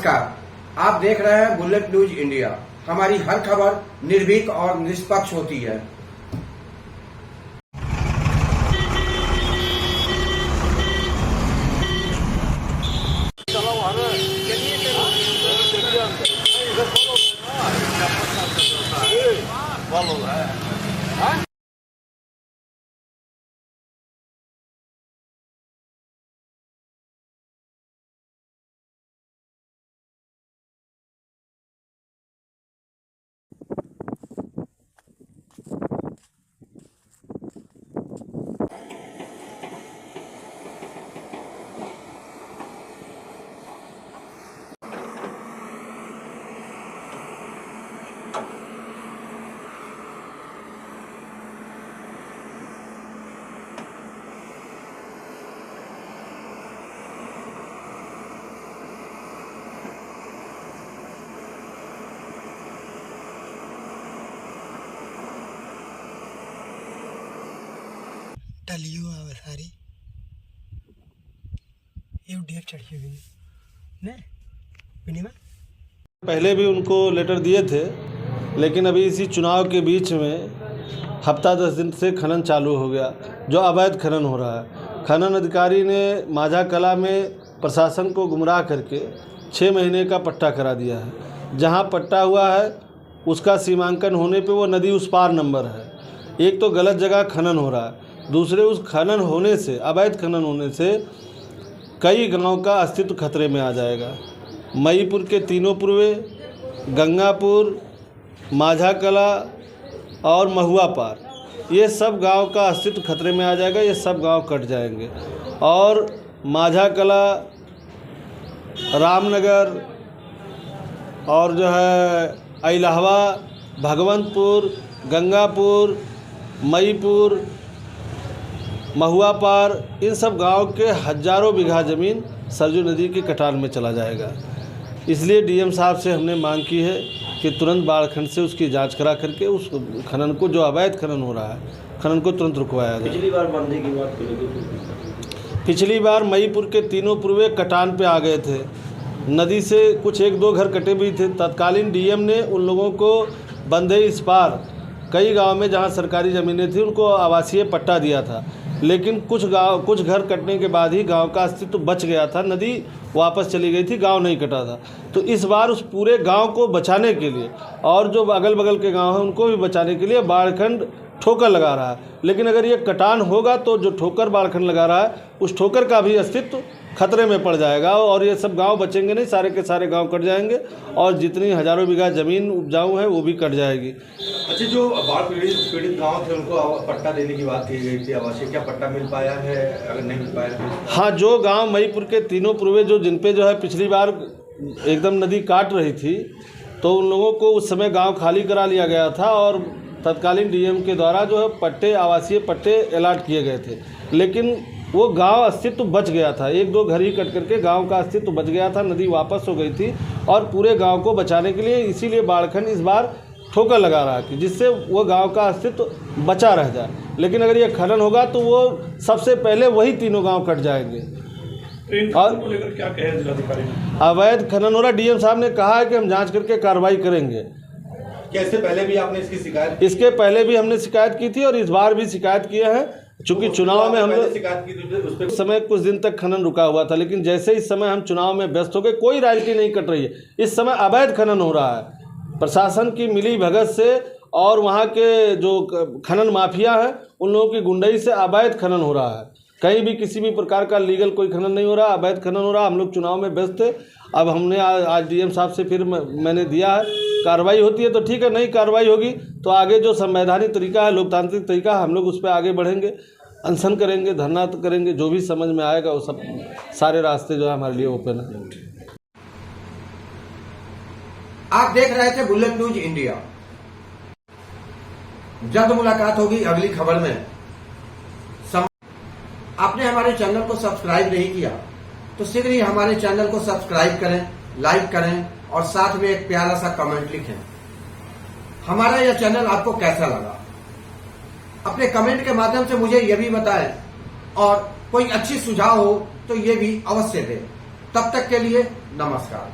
नमस्कार, आप देख रहे हैं बुलेट न्यूज इंडिया। हमारी हर खबर निर्भीक और निष्पक्ष होती है। टलियो आवे सारी ये ढेर चढ़ी हुई ने बिनी में पहले भी उनको लेटर दिए थे, लेकिन अभी इसी चुनाव के बीच में हफ्ता 10 दिन से खनन चालू हो गया, जो अवैध खनन हो रहा है। खनन अधिकारी ने माझा कला में प्रशासन को गुमराह करके 6 महीने का पट्टा करा दिया है। जहां पट्टा हुआ है उसका सीमांकन होने पे वो नदी उस पार नंबर है। एक तो गलत जगह खनन हो रहा है, दूसरे उस खनन होने से, अवैध खनन होने से कई गांव का अस्तित्व खतरे में आ जाएगा। मईपुर के तीनों पूर्वे, गंगापुर, माझा कला और महुआ पार, ये सब गांव का अस्तित्व खतरे में आ जाएगा। ये सब गांव कट जाएंगे और माझा कला, रामनगर और जो है इलाहवा, भगवंतपुर, गंगापुर, मईपुर, महुआ पार, इन सब गांव के हजारों बीघा ज़मीन सरजू नदी की कटान में चला जाएगा। इसलिए डीएम साहब से हमने मांग की है कि तुरंत बाढ़खंड से उसकी जांच करा करके उस खनन को, जो अवैध खनन हो रहा है, खनन को तुरंत रुकवाया जाए। पिछली बार बंदे की बात पिछली बार मईपुर के तीनों पूर्वे कटान पे आ गए थे, नदी से कुछ 1-2 घर कटे भी थे। तत्कालीन डीएम ने उन लोगों को बंदे इस पार कई गाँव में जहाँ सरकारी ज़मीनें थी उनको आवासीय पट्टा दिया था, लेकिन कुछ घर कटने के बाद ही गांव का अस्तित्व बच गया था। नदी वापस चली गई थी, गांव नहीं कटा था। तो इस बार उस पूरे गांव को बचाने के लिए और जो अगल बगल के गांव हैं उनको भी बचाने के लिए बाढ़खंड ठोकर लगा रहा है। लेकिन अगर ये कटान होगा तो जो ठोकर बाढ़खंड लगा रहा है उस ठोकर का भी अस्तित्व खतरे में पड़ जाएगा और ये सब गांव बचेंगे नहीं, सारे के सारे गांव कट जाएंगे और जितनी हजारों बीघा ज़मीन उपजाऊ है वो भी कट जाएगी। अच्छा, जो बाढ़ पीड़ित गांव थे उनको पट्टा देने की बात की गई थी आवासीय, क्या पट्टा मिल पाया है? अगर नहीं मिल पाया तो हाँ, जो गांव मईपुर के तीनों पूर्वे जो जिन पे जो है पिछली बार एकदम नदी काट रही थी, तो उन लोगों को उस समय गांव खाली करा लिया गया था और तत्कालीन डीएम के द्वारा जो है पट्टे, आवासीय पट्टे अलॉट किए गए थे। लेकिन वो गांव अस्तित्व बच गया था, 1-2 घर ही कट करके गांव का अस्तित्व बच गया था, नदी वापस हो गई थी और पूरे गांव को बचाने के लिए इसीलिए बाढ़खंड इस बार ठोकर लगा रहा है कि जिससे वो गांव का अस्तित्व बचा रह जाए। लेकिन अगर ये खनन होगा तो वो सबसे पहले वही तीनों गांव कट जाएंगे। और क्या कहे जिलाधिकारी ने? अवैध खनन हो रहा, डीएम साहब ने कहा है कि हम जांच करके कार्रवाई करेंगे। क्या इससे पहले भी आपने इसकी शिकायत? इसके पहले भी हमने शिकायत की थी और इस बार भी शिकायत किए हैं। चूंकि चुनाव में हम लोग शिकायत की थी, उस उस समय कुछ दिन तक खनन रुका हुआ था, लेकिन जैसे इस समय हम चुनाव में व्यस्त हो गए, कोई रॉयल्टी नहीं कट रही है। इस समय अवैध खनन हो रहा है प्रशासन की मिली भगत से और वहाँ के जो खनन माफिया हैं उन लोगों की गुंडई से अवैध खनन हो रहा है। कहीं भी किसी भी प्रकार का लीगल कोई खनन नहीं हो रहा, अवैध खनन हो रहा। हम लोग चुनाव में व्यस्त थे। अब हमने आज डीएम साहब से फिर मैंने दिया है, कार्रवाई होती है तो ठीक है, नहीं कार्रवाई होगी तो आगे जो संवैधानिक तरीका है, लोकतांत्रिक तरीका है, हम लोग उस पर आगे बढ़ेंगे, अनशन करेंगे, धरना करेंगे, जो भी समझ में आएगा वो सब सारे रास्ते जो है हमारे लिए ओपन है। आप देख रहे थे बुलेट न्यूज इंडिया। जल्द मुलाकात होगी अगली खबर में। आपने हमारे चैनल को सब्सक्राइब नहीं किया तो शीघ्र ही हमारे चैनल को सब्सक्राइब करें, लाइक करें और साथ में एक प्यारा सा कमेंट लिखें। हमारा यह चैनल आपको कैसा लगा अपने कमेंट के माध्यम से मुझे यह भी बताएं और कोई अच्छी सुझाव हो तो ये भी अवश्य दें। तब तक के लिए नमस्कार।